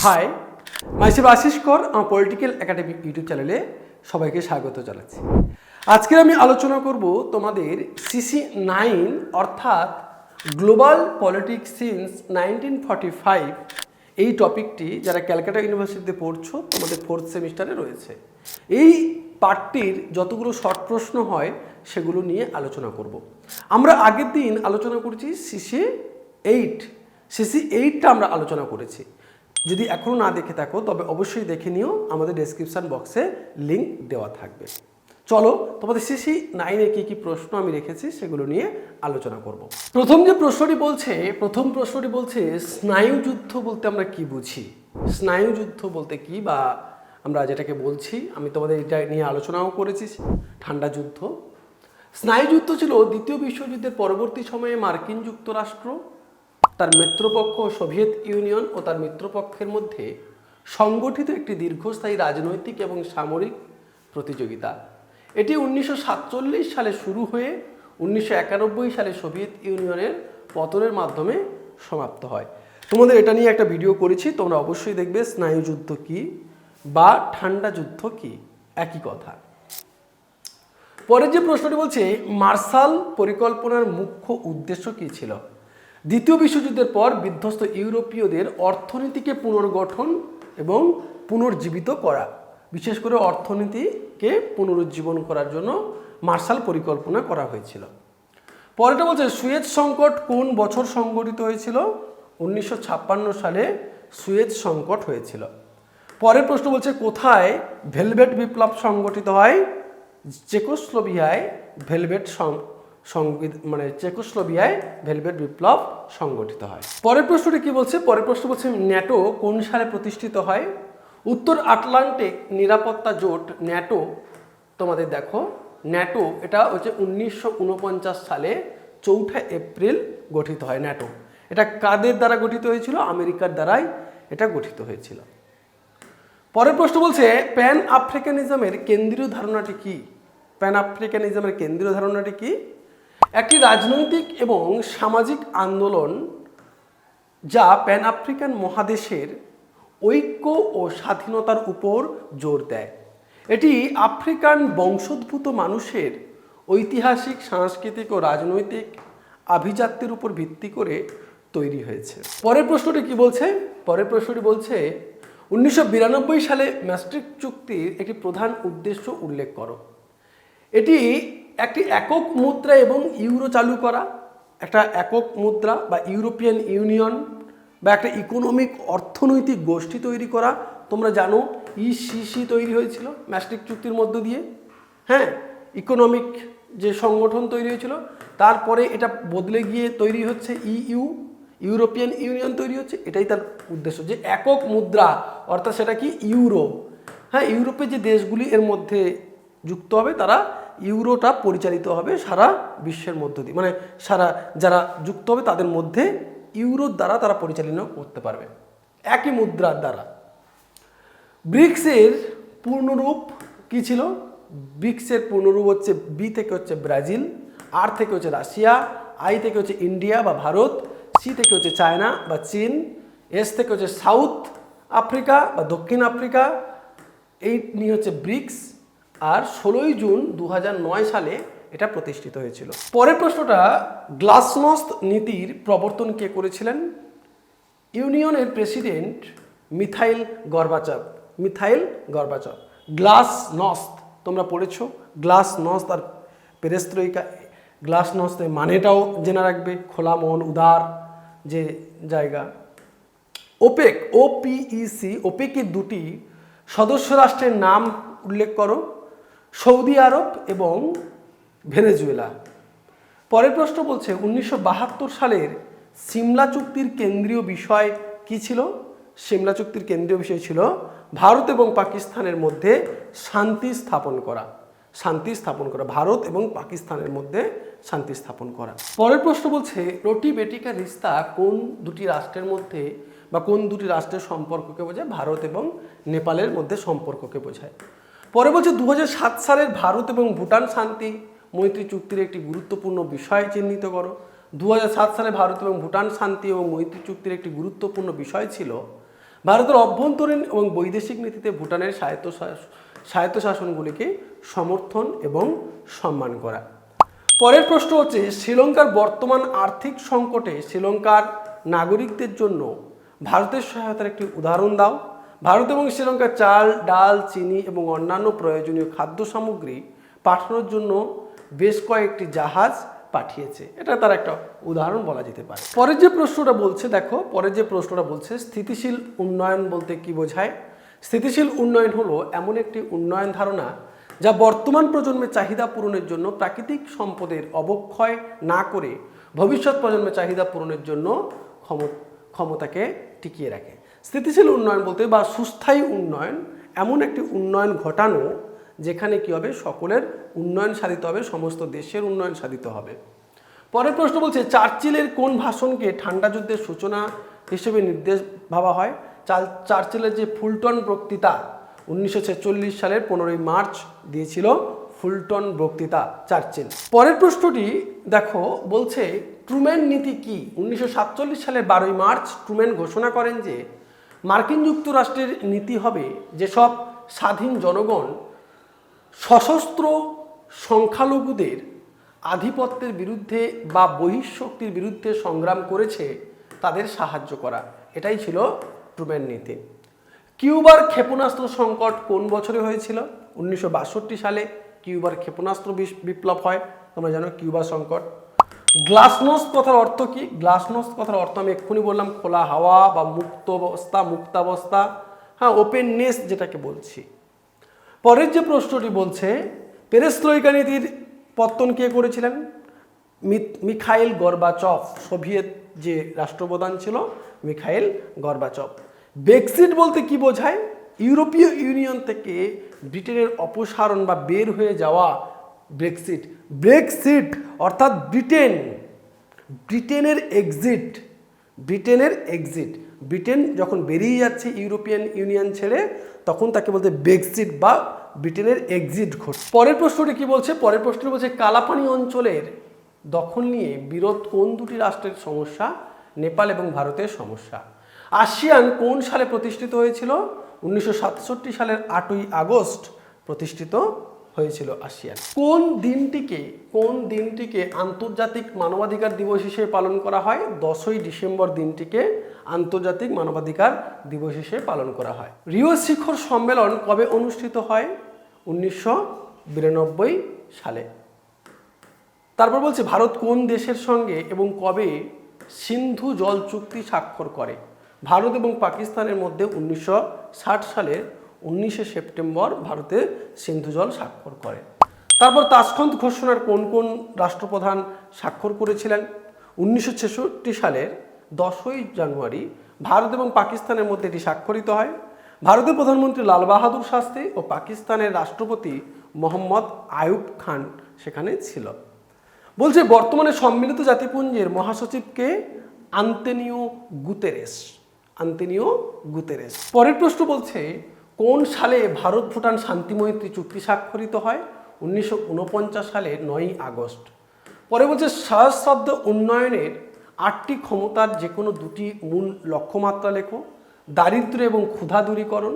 High, মাইসেফ Ashis কর আমার political academy YouTube চ্যানেলে সবাইকে স্বাগত জানাচ্ছি। আজকে আমি আলোচনা করব তোমাদের সিসি 9 অর্থাৎ গ্লোবাল পলিটিক্স সিন্স 1945 এই টপিকটি যারা ক্যালকাটা ইউনিভার্সিটিতে পড়ছো তোমাদের 4th সেমিস্টারে রয়েছে। এই পার্টটির যতগুলো শর্ট প্রশ্ন হয় সেগুলো নিয়ে আলোচনা করব। আমরা আগের দিন আলোচনা করেছি সিসি 8টা আমরা আলোচনা করেছি। যদি এখনও না দেখে থাকো তবে অবশ্যই দেখে নিও, আমাদের ডেসক্রিপশন বক্সে লিঙ্ক দেওয়া থাকবে। চলো তোমাদের সিসি 9-এ কী কী প্রশ্ন আমি রেখেছি সেগুলো নিয়ে আলোচনা করব। প্রথম প্রশ্নটি বলছে স্নায়ুযুদ্ধ বলতে আমরা কি বুঝি। স্নায়ুযুদ্ধ বলতে কি, বা আমরা যেটাকে বলছি, আমি তোমাদের এটা নিয়ে আলোচনাও করেছি, ঠান্ডা যুদ্ধ। স্নায়ুযুদ্ধ ছিল দ্বিতীয় বিশ্বযুদ্ধের পরবর্তী সময়ে মার্কিন যুক্তরাষ্ট্র, তার মিত্রপক্ষ সোভিয়েত ইউনিয়ন ও তার মিত্রপক্ষের মধ্যে সংগঠিত একটি দীর্ঘস্থায়ী রাজনৈতিক এবং সামরিক প্রতিযোগিতা। এটি 1947 সালে শুরু হয়ে 1991 সালে সোভিয়েত ইউনিয়নের পতনের মাধ্যমে সমাপ্ত হয়। তোমাদের এটা নিয়ে একটা ভিডিও করেছি, তোমরা অবশ্যই দেখবে। স্নায়ুযুদ্ধ কি বা ঠান্ডা যুদ্ধ কি, একই কথা। পরের যে প্রশ্নটি বলছে মার্শাল পরিকল্পনার মুখ্য উদ্দেশ্য কী ছিল। দ্বিতীয় বিশ্বযুদ্ধের পর বিধ্বস্ত ইউরোপীয়দের অর্থনীতিকে পুনর্গঠন এবং পুনর্জীবিত করা, বিশেষ করে অর্থনীতিকে পুনরুজ্জীবন করার জন্য মার্শাল পরিকল্পনা করা হয়েছিল। পরেরটা বলছে সুয়েজ সংকট কোন বছর সংঘটিত হয়েছিল। 1956 সালে সুয়েজ সংকট হয়েছিল। পরের প্রশ্ন বলছে কোথায় ভেলভেট বিপ্লব সংগঠিত হয়। চেকোস্লোভিয়ায় ভেলভেট চেকোস্লোভিয়ায় ভেলভেট বিপ্লব সংগঠিত হয়। পরের প্রশ্নটি কি বলছে, ন্যাটো কোন সালে প্রতিষ্ঠিত হয়। উত্তর আটলান্টিক নিরাপত্তা জোট ন্যাটো, তোমাদের দেখো ন্যাটো এটা হচ্ছে 1949 সালে 4 এপ্রিল গঠিত হয় ন্যাটো। এটা কাদের দ্বারা গঠিত হয়েছিল? আমেরিকার দ্বারাই এটা গঠিত হয়েছিল। পরের প্রশ্ন বলছে প্যান আফ্রিকানিজমের কেন্দ্রীয় ধারণাটি কি। প্যান আফ্রিকানিজমের কেন্দ্রীয় ধারণাটি কি? একটি রাজনৈতিক এবং সামাজিক আন্দোলন যা প্যান আফ্রিকান মহাদেশের ঐক্য ও স্বাধীনতার উপর জোর দেয়। এটি আফ্রিকান বংশোদ্ভূত মানুষের ঐতিহাসিক, সাংস্কৃতিক ও রাজনৈতিক আভিজাত্যের উপর ভিত্তি করে তৈরি হয়েছে। পরের প্রশ্নটি কি বলছে? 1992 সালে ম্যাস্ট্রিক্ট চুক্তির একটি প্রধান উদ্দেশ্য উল্লেখ করো। এটি একটি একক মুদ্রা এবং ইউরো চালু করা, একটা একক মুদ্রা বা ইউরোপিয়ান ইউনিয়ন বা একটা ইকোনমিক অর্থনৈতিক গোষ্ঠী তৈরি করা। তোমরা জানো ইসিসি তৈরি হয়েছিল ম্যাস্ট্রিক্ট চুক্তির মধ্য দিয়ে। হ্যাঁ, ইকোনমিক যে সংগঠন তৈরি হয়েছিল, তারপরে এটা বদলে গিয়ে তৈরি হচ্ছে ইউরোপিয়ান ইউনিয়ন তৈরি হচ্ছে। এটাই তার উদ্দেশ্য, যে একক মুদ্রা, অর্থাৎ সেটা কি ইউরো। হ্যাঁ, ইউরোপের যে দেশগুলি এর মধ্যে যুক্ত হবে তারা ইউরোটা পরিচালিত হবে সারা বিশ্বের মধ্য দিয়ে, মানে সারা যারা যুক্ত হবে তাদের মধ্যে ইউরোর দ্বারা তারা পরিচালনা করতে পারবে, একই মুদ্রার দ্বারা। ব্রিক্সের পূর্ণরূপ কি ছিল? ব্রিক্সের পূর্ণরূপ হচ্ছে বি থেকে হচ্ছে ব্রাজিল, আর থেকে হচ্ছে রাশিয়া, আই থেকে হচ্ছে ইন্ডিয়া বা ভারত, সি থেকে হচ্ছে চায়না বা চীন, এস থেকে হচ্ছে সাউথ আফ্রিকা বা দক্ষিণ আফ্রিকা। এই নিয়ে হচ্ছে ব্রিক্স। আর 16 জুন 2009 সালে এটা প্রতিষ্ঠিত হয়েছিল। পরের প্রশ্নটা গ্লাসনস্ত নীতির প্রবর্তন কে করেছিলেন। ইউনিয়নের প্রেসিডেন্ট মিখাইল গর্বাচভ। গ্লাসনস্ত তোমরা পড়েছো, গ্লাসনস্ত আর পেরেস্ত্রোইকা। গ্লাসনস্তের মানেটাও জেনে রাখবে, খোলা মন, উদার যে জায়গা। ওপেকের দুটি সদস্য রাষ্ট্রের নাম উল্লেখ করো। সৌদি আরব এবং ভেনেজুয়েলা। পরের প্রশ্ন বলছে 1972 সালের সিমলা চুক্তির কেন্দ্রীয় বিষয় কি ছিল। সিমলা চুক্তির কেন্দ্রীয় বিষয় ছিল ভারত এবং পাকিস্তানের মধ্যে শান্তি স্থাপন করা। ভারত এবং পাকিস্তানের মধ্যে শান্তি স্থাপন করা। পরের প্রশ্ন বলছে রোটি বেটিকা রিস্তা কোন দুটি রাষ্ট্রের মধ্যে বা কোন দুটি রাষ্ট্রের সম্পর্ককে বোঝায়। ভারত এবং নেপালের মধ্যে সম্পর্ককে বোঝায়। পরে বলছে 2007 সালের ভারত এবং ভুটান শান্তি মৈত্রী চুক্তির একটি গুরুত্বপূর্ণ বিষয় চিহ্নিত করো। 2007 সালে ভারত এবং ভুটান শান্তি এবং মৈত্রী চুক্তির একটি গুরুত্বপূর্ণ বিষয় ছিল ভারতের অভ্যন্তরীণ এবং বৈদেশিক নীতিতে ভুটানের স্বায়ত্তশাসনগুলিকে সমর্থন এবং সম্মান করা। পরের প্রশ্ন হচ্ছে শ্রীলঙ্কার বর্তমান আর্থিক সংকটে শ্রীলঙ্কার নাগরিকদের জন্য ভারতের সহায়তার একটি উদাহরণ দাও। ভারত এবং শ্রীলঙ্কা চাল, ডাল, চিনি এবং অন্যান্য প্রয়োজনীয় খাদ্য সামগ্রী পাঠানোর জন্য বেশ কয়েকটি জাহাজ পাঠিয়েছে। এটা তার একটা উদাহরণ বলা যেতে পারে। পরের যে প্রশ্নটা বলছে, দেখো পরের যে প্রশ্নটা বলছে স্থিতিশীল উন্নয়ন বলতে কি বোঝায়। স্থিতিশীল উন্নয়ন হলো এমন একটি উন্নয়ন ধারণা যা বর্তমান প্রজন্মের চাহিদা পূরণের জন্য প্রাকৃতিক সম্পদের অবক্ষয় না করে ভবিষ্যৎ প্রজন্মের চাহিদা পূরণের জন্য ক্ষমতাকে টিকিয়ে রাখে। স্থিতিশীল উন্নয়ন বলতে বা সুস্থায়ী উন্নয়ন এমন একটি উন্নয়ন ঘটানো যেখানে কি হবে, সকলের উন্নয়ন সাধিত হবে, সমস্ত দেশের উন্নয়ন সাধিত হবে। পরের প্রশ্ন বলছে চার্চিলের কোন ভাষণকে ঠান্ডা যুদ্ধের সূচনা হিসেবে নির্দেশ ভাবা হয়। চার্চিলের যে ফুলটন বক্তৃতা 1946 সালের 15ই মার্চ দিয়েছিল, ফুলটন বক্তৃতা চার্চিল। পরের প্রশ্নটি দেখো বলছে ট্রুম্যান নীতি কি। 1947 সালের 12ই মার্চ ট্রুম্যান ঘোষণা করেন যে মার্কিন যুক্তরাষ্ট্রের নীতি হবে যেসব স্বাধীন জনগণ সশস্ত্র সংখ্যালঘুদের আধিপত্যের বিরুদ্ধে বা বহিঃশক্তির বিরুদ্ধে সংগ্রাম করেছে তাদের সাহায্য করা। এটাই ছিল ট্রুম্যান নীতি। কিউবার ক্ষেপণাস্ত্র সংকট কোন বছরে হয়েছিল। 1962 সালে কিউবার ক্ষেপণাস্ত্র বিপ্লব হয়, তোমরা জানো কিউবা সংকট। গ্লাসনোস্ট কথার অর্থ কি। গ্লাসনোস্ট কথার অর্থ আমি এক্ষুনি বললাম, খোলা হাওয়া বা মুক্তাবস্থা, হ্যাঁ, ওপেননেস যেটাকে বলছি। পরের যে প্রশ্নটি বলছে পেরেস্ট্রয়িকা নীতির পত্তন কে করেছিলেন। মিখাইল গর্বাচভ, সোভিয়েত যে রাষ্ট্রপ্রধান ছিল মিখাইল গর্বাচভ। ব্রেক্সিট বলতে কি বোঝায়। ইউরোপীয় ইউনিয়ন থেকে ব্রিটেনের অপসারণ বা বের হয়ে যাওয়া ব্রেক্সিট। ব্রেক্সিট অর্থাৎ ব্রিটেনের এক্সিট। ব্রিটেন যখন বেরিয়ে যাচ্ছে ইউরোপিয়ান ইউনিয়ন ছেড়ে, তখন তাকে বলতে ব্রেক্সিট বা ব্রিটেনের এক্সিট ঘটছে। পরের প্রশ্নটি কি বলছে। পরের প্রশ্নটি বলছে কালাপানি অঞ্চলের দখল নিয়ে বিরোধ কোন দুটি রাষ্ট্রের সমস্যা। নেপাল এবং ভারতের সমস্যা। আসিয়ান কোন সালে প্রতিষ্ঠিত হয়েছিল। 1967 সালের 8ই আগস্ট প্রতিষ্ঠিত হয়েছিল আসিয়ান। কোন দিনটিকে আন্তর্জাতিক মানবাধিকার দিবস হিসেবে পালন করা হয়। 10ই ডিসেম্বর দিনটিকে আন্তর্জাতিক মানবাধিকার দিবস হিসেবে পালন করা হয়। রিও শিখর সম্মেলন কবে অনুষ্ঠিত হয়। 1992 সালে। তারপর বলছে ভারত কোন দেশের সঙ্গে এবং কবে সিন্ধু জল চুক্তি স্বাক্ষর করে। ভারত এবং পাকিস্তানের মধ্যে 1960 সালের 19শে সেপ্টেম্বর ভারতে সিন্ধু জল স্বাক্ষর করে। তারপর তাশখন্দ ঘোষণার কোন কোন রাষ্ট্রপ্রধান স্বাক্ষর করেছিলেন। 1966 সালের 10ই জানুয়ারি ভারত এবং পাকিস্তানের মধ্যে এটি স্বাক্ষরিত হয়। ভারতের প্রধানমন্ত্রী লাল বাহাদুর শাস্ত্রী ও পাকিস্তানের রাষ্ট্রপতি মোহাম্মদ আইয়ুব খান সেখানে ছিল। বলছে বর্তমানে সম্মিলিত জাতিপুঞ্জের মহাসচিবকে আন্তোনিও গুতেরেস। পরের প্রশ্ন বলছে কোন সালে ভারত ভুটান শান্তি মৈত্রী চুক্তি স্বাক্ষরিত হয়। 1949 সালের 9ই আগস্ট। পরে বলছে সহস্রাব্দ উন্নয়নের 8টি ক্ষমতার যে কোনো 2টি মূল লক্ষ্যমাত্রা লেখো। দারিদ্র্য এবং ক্ষুধা দূরীকরণ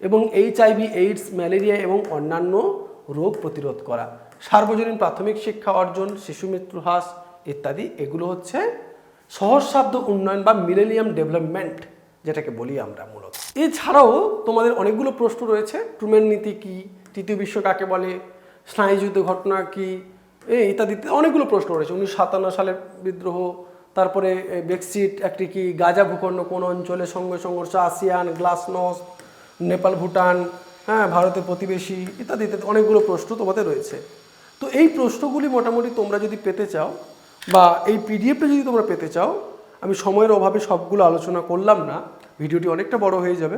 এবং HIV, এইডস, ম্যালেরিয়া এবং অন্যান্য রোগ প্রতিরোধ করা। সার্বজনীন প্রাথমিক শিক্ষা অর্জন, শিশু মৃত্যু হ্রাস ইত্যাদি। এগুলো হচ্ছে সহস্রাব্দ উন্নয়ন বা মিলেনিয়াম ডেভেলপমেন্ট যেটাকে বলি আমরা মূলত। এছাড়াও তোমাদের অনেকগুলো প্রশ্ন রয়েছে। ট্রুম্যান নীতি কি, তৃতীয় বিশ্ব কাকে বলে, স্নায়ুযুদ্ধ ঘটনা কি, ইত্যাদি অনেকগুলো প্রশ্ন রয়েছে। 1957 সালের বিদ্রোহ, তারপরে ব্রেক্সিট একটি কি, গাজা ভূখণ্ড কোন অঞ্চলে সঙ্গে সংঘর্ষ, আসিয়ান, গ্লাসনোস্ট, নেপাল ভুটান, হ্যাঁ, ভারতের প্রতিবেশী ইত্যাদি ইত্যাদি অনেকগুলো প্রশ্ন তোমাদের রয়েছে। তো এই প্রশ্নগুলি মোটামুটি তোমরা যদি পেতে চাও বা এই পিডিএফটা যদি তোমরা পেতে চাও, আমি সময়ের অভাবে সবগুলো আলোচনা করলাম না, ভিডিওটি অনেকটা বড় হয়ে যাবে,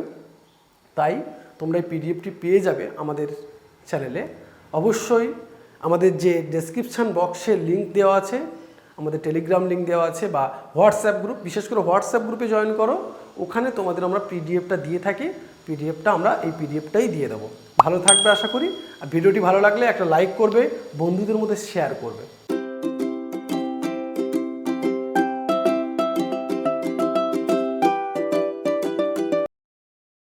তাই তোমরা এই পিডিএফটি পেয়ে যাবে আমাদের চ্যানেলে। অবশ্যই আমাদের যে ডেসক্রিপশান বক্সে লিঙ্ক দেওয়া আছে, আমাদের টেলিগ্রাম লিঙ্ক দেওয়া আছে বা হোয়াটসঅ্যাপ গ্রুপ, বিশেষ করে হোয়াটসঅ্যাপ গ্রুপে জয়েন করো, ওখানে তোমাদের আমরা পিডিএফটা দিয়ে থাকি। আমরা এই পিডিএফটাই দিয়ে দেবো। ভালো থাকবে আশা করি। আর ভিডিওটি ভালো লাগলে একটা লাইক করবে, বন্ধুদের মধ্যে শেয়ার করবে।